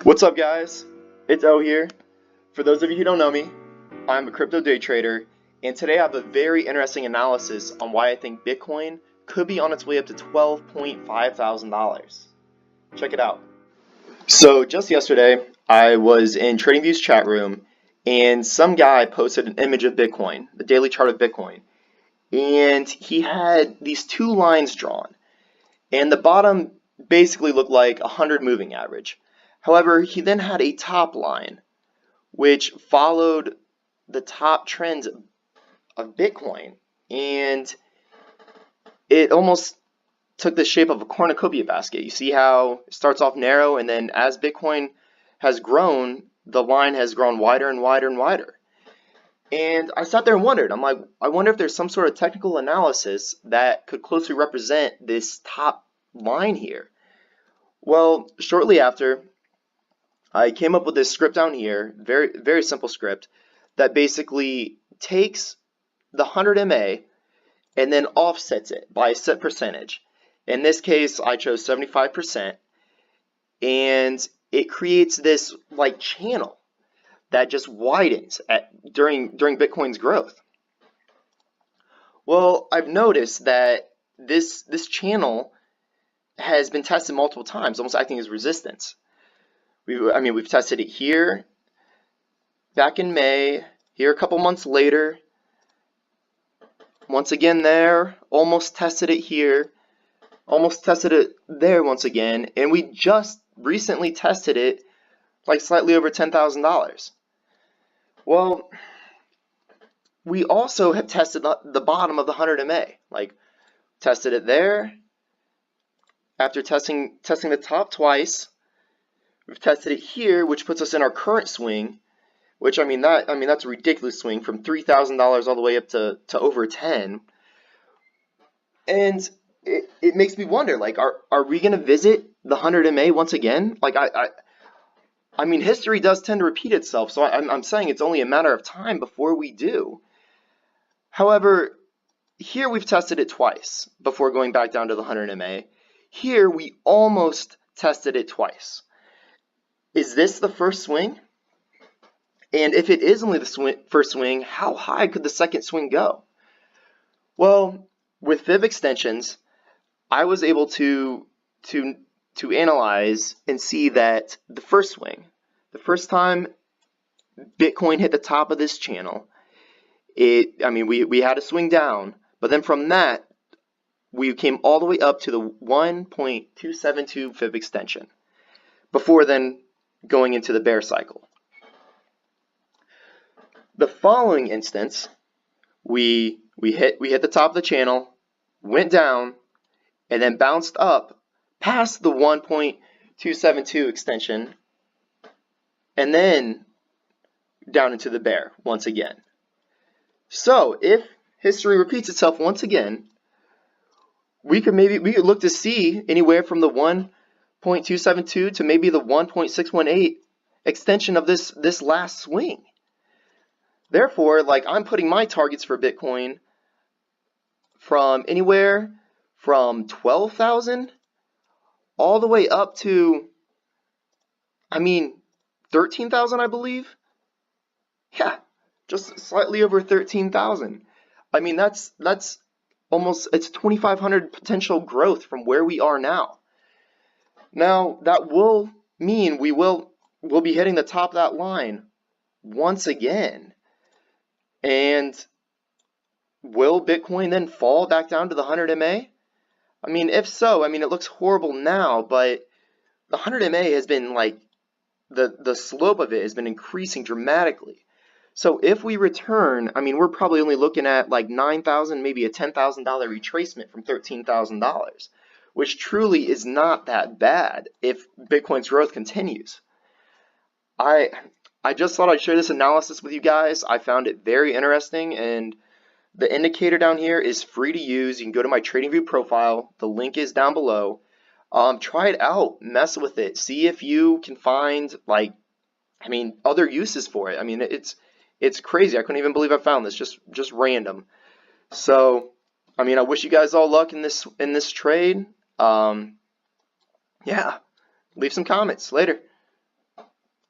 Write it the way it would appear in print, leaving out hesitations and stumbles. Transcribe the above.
What's up, guys? It's O here. For those of you who don't know me, I'm a crypto day trader, and today I have a very interesting analysis on why I think Bitcoin could be on its way up to $12.5 thousand. Check it out. So just yesterday, I was in TradingView's chat room, and some guy posted an image of Bitcoin, the daily chart of Bitcoin, and he had these two lines drawn, and the bottom basically looked like a 100 moving average. However, he then had a top line which followed the top trends of Bitcoin, and it almost took the shape of a cornucopia basket. You see how it starts off narrow, and then as Bitcoin has grown, the line has grown wider and wider and wider. And I sat there and wondered, I'm like, I wonder if there's some sort of technical analysis that could closely represent this top line here. Well, shortly after, I came up with this script down here, very simple script, that basically takes the 100 MA and then offsets it by a set percentage. In this case, I chose 75%, and it creates this like channel that just widens during Bitcoin's growth. Well, I've noticed that this channel has been tested multiple times, almost acting as resistance. We've tested it here back in May, here a couple months later, once again there, almost tested it here, almost tested it there once again, and we just recently tested it like slightly over $10,000. Well, we also have tested the bottom of the 100 MA, like tested it there. After testing the top twice, we've tested it here, which puts us in our current swing, which that's a ridiculous swing from $3,000 all the way up to over 10. And it makes me wonder, like, are we going to visit the 100 MA once again? Like, I mean, history does tend to repeat itself, so I'm saying it's only a matter of time before we do. However, here we've tested it twice before going back down to the 100 MA. Here we almost tested it twice. Is this the first swing? And if it is only the first swing, how high could the second swing go? Well, with fib extensions, I was able to analyze and see that the first swing, the first time Bitcoin hit the top of this channel, we had a swing down, but then from that, we came all the way up to the 1.272 fib extension before then going into the bear cycle. The following instance, we hit the top of the channel, went down, and then bounced up past the 1.272 extension, and then down into the bear once again. So if history repeats itself once again, we could look to see anywhere from the 1.272 to maybe the 1.618 extension of this last swing. Therefore, like, I'm putting my targets for Bitcoin from anywhere from 12,000 all the way up to 13,000, I believe. Yeah, just slightly over 13,000. That's almost, it's 2,500 potential growth from where we are now. Now, that will mean we'll be hitting the top of that line once again. And will Bitcoin then fall back down to the 100 MA? If so, it looks horrible now, but the 100 MA has been like, the slope of it has been increasing dramatically. So if we return, we're probably only looking at like $9,000, maybe a $10,000 retracement from $13,000, which truly is not that bad if Bitcoin's growth continues. I just thought I'd share this analysis with you guys. I found it very interesting, and the indicator down here is free to use. You can go to my TradingView profile. The link is down below. Try it out, mess with it, see if you can find other uses for it. It's crazy. I couldn't even believe I found this, just random. So, I wish you guys all luck in this trade. Yeah, leave some comments later.